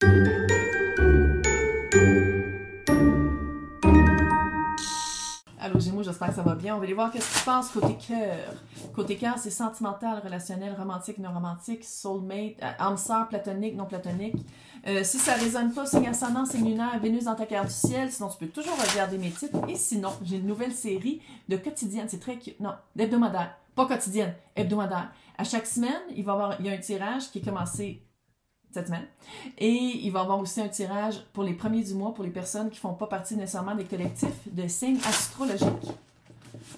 Allô Gémeaux, j'espère que ça va bien. On va aller voir qu'est-ce qui se passe côté cœur. Côté cœur, c'est sentimental, relationnel, romantique, non romantique, soulmate, âme sœur, platonique, non platonique. Si ça ne résonne pas, signe ascendant, signe lunaire, Vénus dans ta carte du ciel. Sinon, tu peux toujours regarder mes titres. Et sinon, j'ai une nouvelle série de quotidienne. C'est très cute. Non, d'hebdomadaire. Pas quotidienne, hebdomadaire. À chaque semaine, il y a un tirage qui est commencé cette semaine. Et il va y avoir aussi un tirage pour les premiers du mois pour les personnes qui ne font pas partie nécessairement des collectifs de signes astrologiques.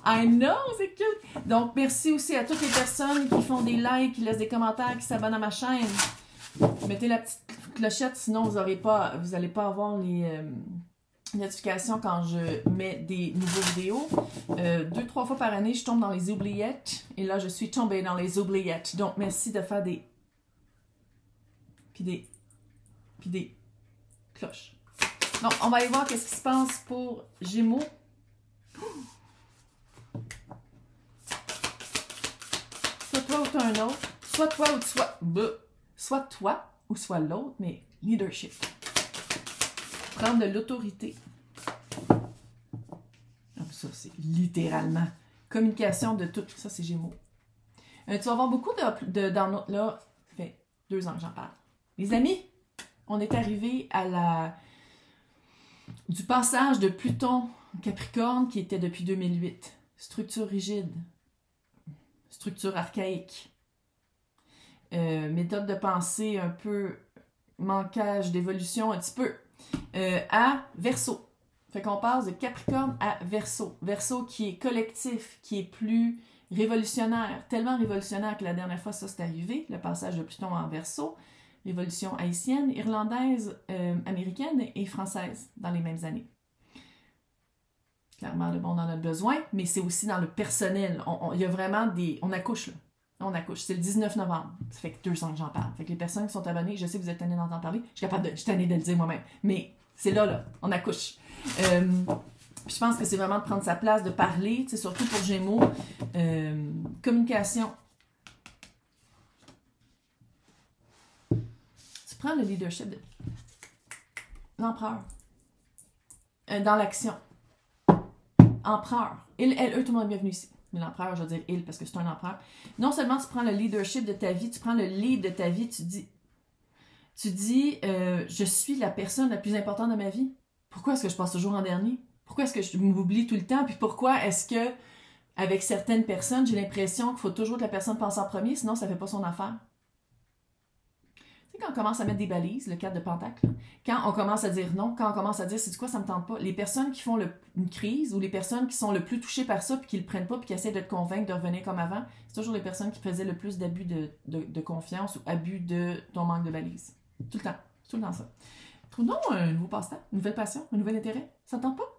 I know, c'est cute! Donc, merci aussi à toutes les personnes qui font des likes, qui laissent des commentaires, qui s'abonnent à ma chaîne. Mettez la petite clochette, sinon vous n'allez pas avoir les notifications quand je mets des nouveaux vidéos. 2-3 fois par année, je tombe dans les oubliettes. Et là, je suis tombée dans les oubliettes. Donc, merci de faire des puis des cloches. Donc, on va aller voir qu'est-ce qui se passe pour Gémeaux. Soit toi ou toi un autre. Soit toi ou soit toi ou soit l'autre, mais leadership. Prendre de l'autorité. Ça, c'est littéralement communication de tout. Ça, c'est Gémeaux. Tu vas avoir beaucoup dans notre... Là, ça fait 2 ans que j'en parle. Les amis, on est arrivé à du passage de Pluton Capricorne qui était depuis 2008. Structure rigide, structure archaïque, méthode de pensée un peu, manquage d'évolution un petit peu, à Verseau. Fait qu'on passe de Capricorne à Verseau. Verseau qui est collectif, qui est plus révolutionnaire, tellement révolutionnaire que la dernière fois ça s'est arrivé, le passage de Pluton en Verseau. Révolution haïtienne, irlandaise, américaine et française dans les mêmes années. Clairement, le monde en a besoin, mais c'est aussi dans le personnel. Il y a vraiment des... On accouche, là. On accouche. C'est le 19 novembre. Ça fait que 2 ans que j'en parle. Fait que les personnes qui sont abonnées, je sais que vous êtes tannés d'entendre parler. Je suis tannée de le dire moi-même. Mais c'est là. On accouche. Je pense que c'est vraiment de prendre sa place, de parler, surtout pour Gémeaux. Communication. Prends le leadership de l'empereur dans l'action. Empereur. Il, elle, eux, tout le monde est bienvenu ici. Mais l'empereur, je veux dire il, parce que c'est un empereur. Non seulement tu prends le leadership de ta vie, tu prends le lead de ta vie, tu dis je suis la personne la plus importante de ma vie. Pourquoi est-ce que je passe toujours en dernier? Pourquoi est-ce que je m'oublie tout le temps? Puis pourquoi est-ce que, avec certaines personnes, j'ai l'impression qu'il faut toujours que la personne pense en premier, sinon ça ne fait pas son affaire? Quand on commence à mettre des balises, le 4 de Pentacle, quand on commence à dire non, quand on commence à dire c'est quoi, ça me tente pas, les personnes qui font une crise ou les personnes qui sont le plus touchées par ça puis qui le prennent pas puis qui essaient de te convaincre de revenir comme avant, c'est toujours les personnes qui faisaient le plus d'abus de confiance ou abus de ton manque de balises. Tout le temps. C'est tout le temps ça. Trouve donc un nouveau passe-temps, une nouvelle passion, un nouvel intérêt. Ça ne tente pas?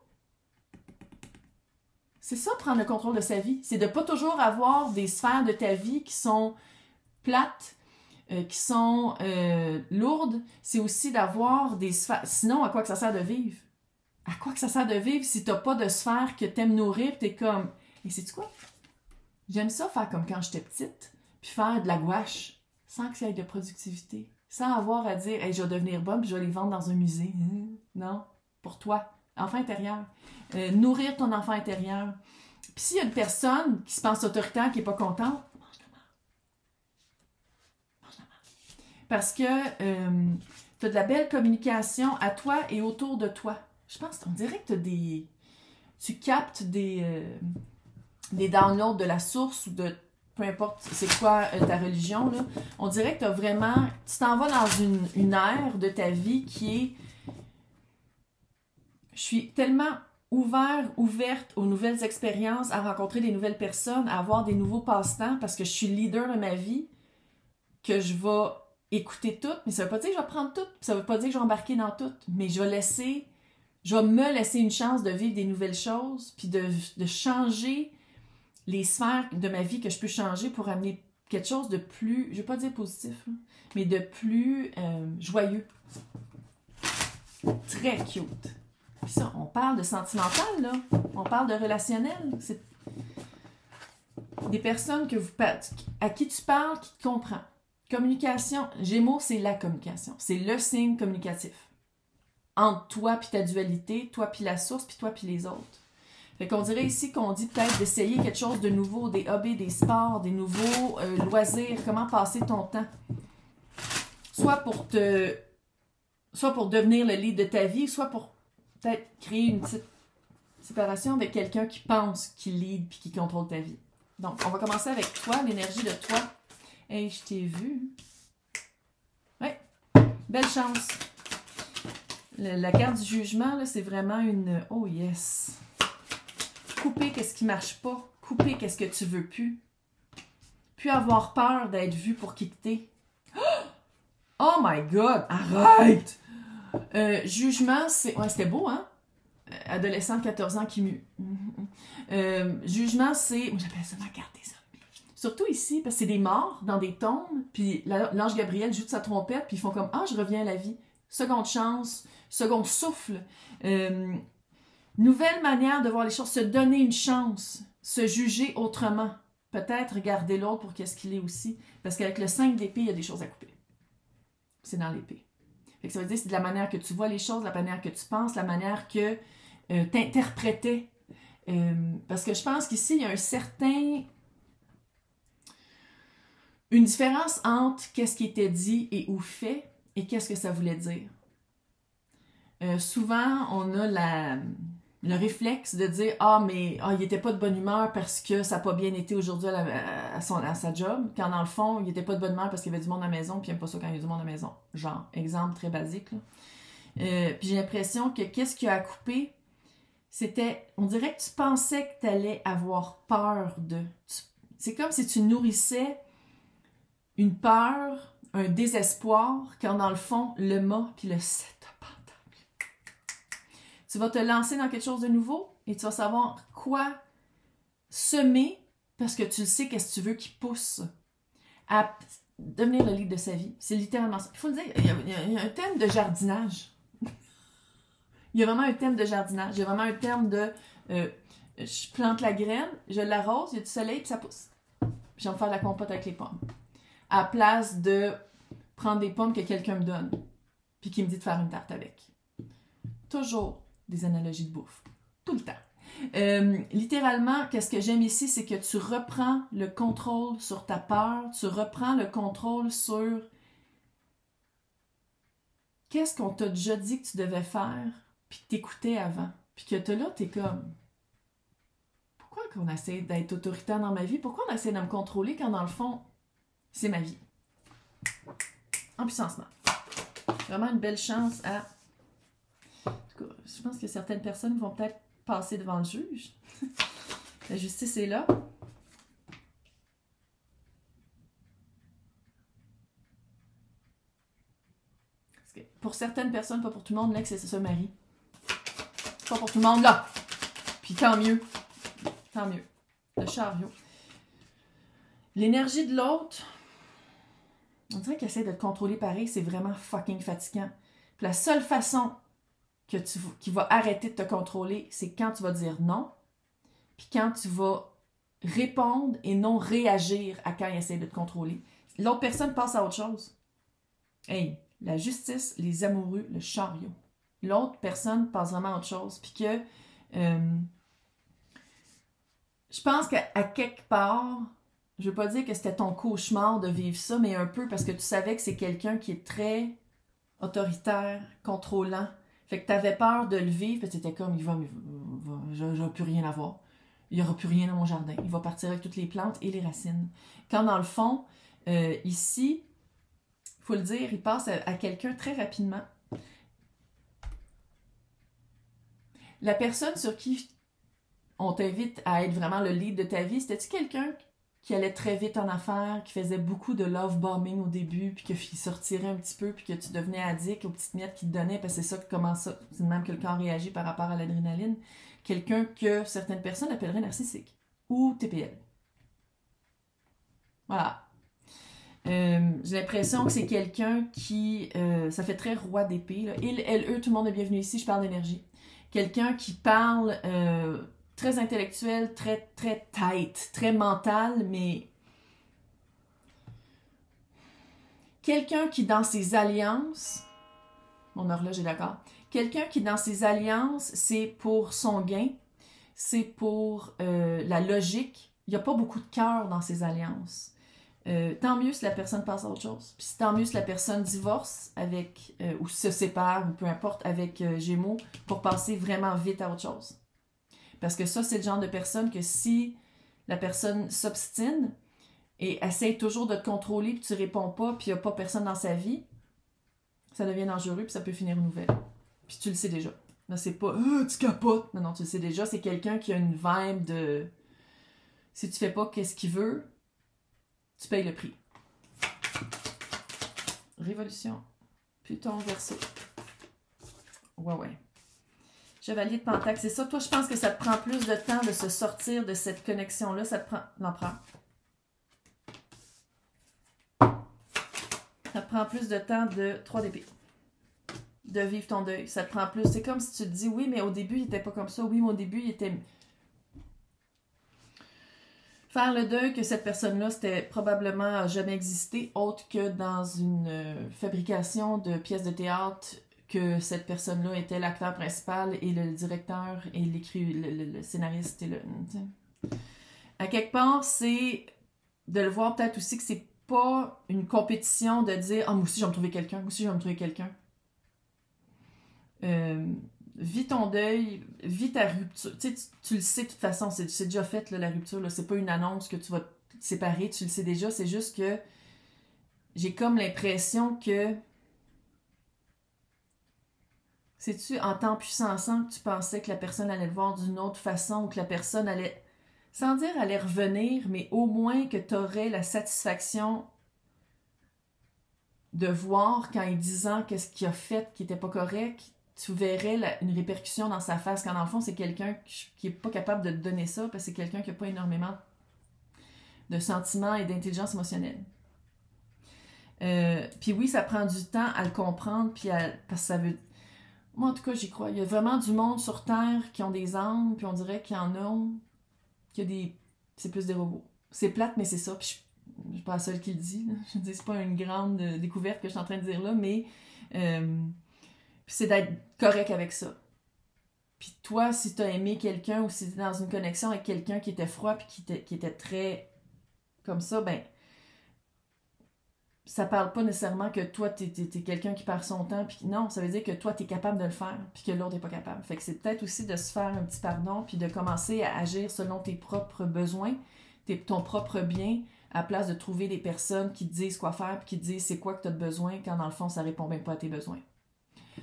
C'est ça, prendre le contrôle de sa vie. C'est de pas toujours avoir des sphères de ta vie qui sont plates, qui sont lourdes, c'est aussi d'avoir des sphères. Sinon, à quoi que ça sert de vivre? À quoi que ça sert de vivre si t'as pas de sphère que t'aimes nourrir, pis t'es comme... Et sais-tu quoi? J'aime ça faire comme quand j'étais petite, puis faire de la gouache, sans que ça ait de productivité, sans avoir à dire hey, « je vais devenir bonne, puis je vais les vendre dans un musée. » Non, pour toi. Enfant intérieur. Nourrir ton enfant intérieur. Puis s'il y a une personne qui se pense autoritaire, qui n'est pas contente, parce que tu as de la belle communication à toi et autour de toi. Je pense qu'on dirait que tu captes des downloads de la source ou de peu importe c'est quoi ta religion. Là. On dirait que tu t'en vas dans une ère de ta vie qui est... Je suis tellement ouverte aux nouvelles expériences, à rencontrer des nouvelles personnes, à avoir des nouveaux passe-temps parce que je suis leader de ma vie, que je vais écouter tout, mais ça veut pas dire que je vais prendre tout, ça veut pas dire que je vais embarquer dans tout, mais je vais me laisser une chance de vivre des nouvelles choses, puis de changer les sphères de ma vie que je peux changer pour amener quelque chose de plus, je vais pas dire positif, mais de plus joyeux. Très cute. Puis ça, on parle de sentimental, là. On parle de relationnel. C'est des personnes à qui tu parles, qui te comprend. Communication, Gémeaux, c'est la communication. C'est le signe communicatif. Entre toi puis ta dualité, toi puis la source, puis toi puis les autres. Fait qu'on dirait ici qu'on dit peut-être d'essayer quelque chose de nouveau, des hobbies, des sports, des nouveaux loisirs, comment passer ton temps. Soit pour devenir le lead de ta vie, soit pour peut-être créer une petite séparation avec quelqu'un qui pense qu'il lead puis qui contrôle ta vie. Donc, on va commencer avec toi, l'énergie de toi. Hey, je t'ai vu. Ouais, belle chance. La carte du jugement, c'est vraiment une... Oh yes! Couper qu'est-ce qui marche pas. Couper qu'est-ce que tu veux plus. Puis avoir peur d'être vu pour quitter. Oh my God! Arrête! Jugement, c'est... Ouais, c'était beau, hein? Adolescent de 14 ans qui mue. Jugement, c'est... Moi, j'appelle ça ma carte des zombies. Surtout ici, parce que c'est des morts dans des tombes, puis l'ange Gabriel joue de sa trompette, puis ils font comme « Ah, je reviens à la vie. » Seconde chance, second souffle. Nouvelle manière de voir les choses, se donner une chance, se juger autrement. Peut-être regarder l'autre pour qu'est-ce qu'il est aussi. Parce qu'avec le 5 d'épée, il y a des choses à couper. C'est dans l'épée. Fait que ça veut dire que c'est de la manière que tu vois les choses, la manière que tu penses, la manière que t'interprétais. Parce que je pense qu'ici, il y a une différence entre qu'est-ce qui était dit et ou fait et qu'est-ce que ça voulait dire. Souvent, on a le réflexe de dire « Ah, mais il n'était pas de bonne humeur parce que ça n'a pas bien été aujourd'hui à sa job. » Quand dans le fond, il n'était pas de bonne humeur parce qu'il y avait du monde à la maison puis il n'aime pas ça quand il y a du monde à la maison. Genre, exemple très basique. Puis j'ai l'impression que qu'est-ce qu'il y a à couper, c'était... On dirait que tu pensais que tu allais avoir peur de... C'est comme si tu nourrissais une peur, un désespoir, quand dans le fond, le mât puis le 7 de Pentacle. Tu vas te lancer dans quelque chose de nouveau et tu vas savoir quoi semer parce que tu le sais qu'est-ce que tu veux qui pousse à devenir le lead de sa vie. C'est littéralement ça. Il faut le dire, il y a un thème de jardinage. Il y a vraiment un thème de jardinage. Il y a vraiment un thème de je plante la graine, je l'arrose, il y a du soleil puis ça pousse. Puis je vais me faire de la compote avec les pommes. À place de prendre des pommes que quelqu'un me donne, puis qui me dit de faire une tarte avec. Toujours des analogies de bouffe. Tout le temps. Littéralement, qu'est-ce que j'aime ici, c'est que tu reprends le contrôle sur ta peur, tu reprends le contrôle sur qu'est-ce qu'on t'a déjà dit que tu devais faire, puis que t'écoutais avant. Puis que là, t'es comme... Pourquoi qu'on essaie d'être autoritaire dans ma vie? Pourquoi on essaie de me contrôler quand dans le fond... C'est ma vie. En puissancement. Vraiment une belle chance à... En tout cas, je pense que certaines personnes vont peut-être passer devant le juge. La justice est là. Parce que pour certaines personnes, pas pour tout le monde, l'ex, c'est ce mari. Pas pour tout le monde, là. Puis tant mieux. Tant mieux. Le chariot. L'énergie de l'autre... On dirait qu'il essaie de te contrôler pareil, c'est vraiment fucking fatigant. Puis la seule façon qui va arrêter de te contrôler, c'est quand tu vas dire non, puis quand tu vas répondre et non réagir à quand il essaie de te contrôler. L'autre personne passe à autre chose. Hey, la justice, les amoureux, le chariot. L'autre personne passe vraiment à autre chose. Puis que je pense qu'à quelque part... Je ne veux pas dire que c'était ton cauchemar de vivre ça, mais un peu parce que tu savais que c'est quelqu'un qui est très autoritaire, contrôlant. Fait que tu avais peur de le vivre, puis tu étais comme, je n'ai plus rien à voir. Il n'y aura plus rien dans mon jardin. Il va partir avec toutes les plantes et les racines. Quand dans le fond, ici, il faut le dire, il passe à quelqu'un très rapidement. La personne sur qui on t'invite à être vraiment le lead de ta vie, c'était-tu quelqu'un qui allait très vite en affaires, qui faisait beaucoup de love bombing au début, puis qui se retirait un petit peu, puis que tu devenais addict aux petites miettes qu'il te donnait, parce que c'est ça comment ça, c'est même que le corps réagit par rapport à l'adrénaline. Quelqu'un que certaines personnes appelleraient narcissique ou TPL. Voilà. J'ai l'impression que c'est quelqu'un qui... ça fait très roi d'épée. Là. Il, elle, eux, tout le monde est bienvenu ici, je parle d'énergie. Quelqu'un qui parle... très intellectuel, très, très tight, très mental, mais quelqu'un qui dans ses alliances, mon horloge est d'accord, quelqu'un qui dans ses alliances, c'est pour son gain, c'est pour la logique. Il n'y a pas beaucoup de cœur dans ses alliances. Tant mieux si la personne passe à autre chose. Puis tant mieux si la personne divorce avec, ou se sépare, ou peu importe, avec Gémeaux, pour passer vraiment vite à autre chose. Parce que ça, c'est le genre de personne que si la personne s'obstine et essaie toujours de te contrôler, puis tu réponds pas, puis il n'y a pas personne dans sa vie, ça devient dangereux, puis ça peut finir une nouvelle. Puis tu le sais déjà. Là, c'est pas tu capotes. Non, non, tu le sais déjà. C'est quelqu'un qui a une vibe de si tu fais pas qu'est-ce qu'il veut, tu payes le prix. Révolution. Pluton, Verseau. Ouais. Chevalier de Pentacle, c'est ça. Toi, je pense que ça te prend plus de temps de se sortir de cette connexion-là. Ça te prend... L'Empereur. Ça te prend plus de temps de 3 d'épée. De vivre ton deuil. Ça te prend plus. C'est comme si tu te dis, oui, mais au début, il était pas comme ça. Oui, mais au début, il était... Faire le deuil que cette personne-là, c'était probablement jamais existé, autre que dans une fabrication de pièces de théâtre, que cette personne-là était l'acteur principal et le directeur et le scénariste et le... À quelque part, c'est de le voir peut-être aussi que c'est pas une compétition de dire « Ah, moi aussi, je vais me trouver quelqu'un. Moi aussi, je vais me trouver quelqu'un. » Vis ton deuil, vis ta rupture. Tu sais, tu le sais de toute façon, c'est déjà fait, là, la rupture. C'est pas une annonce que tu vas te séparer, tu le sais déjà. C'est juste que j'ai comme l'impression que... Sais-tu, en temps puissant ensemble, tu pensais que la personne allait le voir d'une autre façon ou que la personne allait... Sans dire allait revenir, mais au moins que tu aurais la satisfaction de voir quand il disant qu'est-ce qu'il a fait qui n'était pas correct, tu verrais une répercussion dans sa face. Quand dans le fond, c'est quelqu'un qui n'est pas capable de te donner ça, parce que c'est quelqu'un qui n'a pas énormément de sentiments et d'intelligence émotionnelle. Puis oui, ça prend du temps à le comprendre, puis parce que ça veut... Moi, en tout cas, j'y crois. Il y a vraiment du monde sur Terre qui ont des âmes, puis on dirait qu'il y en a qui a des... C'est plus des robots. C'est plate, mais c'est ça. Puis je suis pas la seule qui le dit. Là. Je dis, c'est pas une grande découverte que je suis en train de dire là, mais c'est d'être correct avec ça. Puis toi, si tu as aimé quelqu'un ou si tu es dans une connexion avec quelqu'un qui était froid puis qui était très comme ça, ben ça parle pas nécessairement que toi, t'es quelqu'un qui perd son temps. Puis non, ça veut dire que toi, t'es capable de le faire puis que l'autre n'est pas capable. Fait que c'est peut-être aussi de se faire un petit pardon puis de commencer à agir selon tes propres besoins, ton propre bien, à place de trouver des personnes qui te disent quoi faire puis qui te disent c'est quoi que tu as besoin quand dans le fond, ça répond même pas à tes besoins.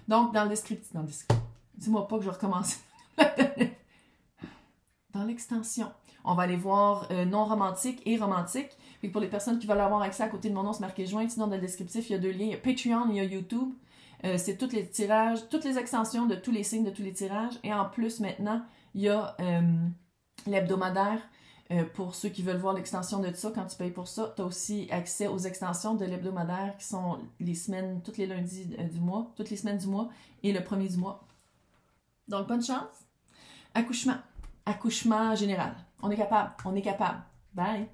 Donc, dans le descriptif, dis-moi pas que je vais recommencer. Dans l'extension, on va aller voir non romantique et romantique. Puis pour les personnes qui veulent avoir accès à côté de mon nom, c'est marqué joint. Sinon, dans le descriptif, il y a 2 liens. Il y a Patreon et il y a YouTube. C'est tous les tirages, toutes les extensions de tous les signes, de tous les tirages. Et en plus, maintenant, il y a l'hebdomadaire. Pour ceux qui veulent voir l'extension de ça, quand tu payes pour ça, tu as aussi accès aux extensions de l'hebdomadaire qui sont les semaines, tous les lundis du mois, toutes les semaines du mois et le premier du mois. Donc, bonne chance. Accouchement général. On est capable. Bye!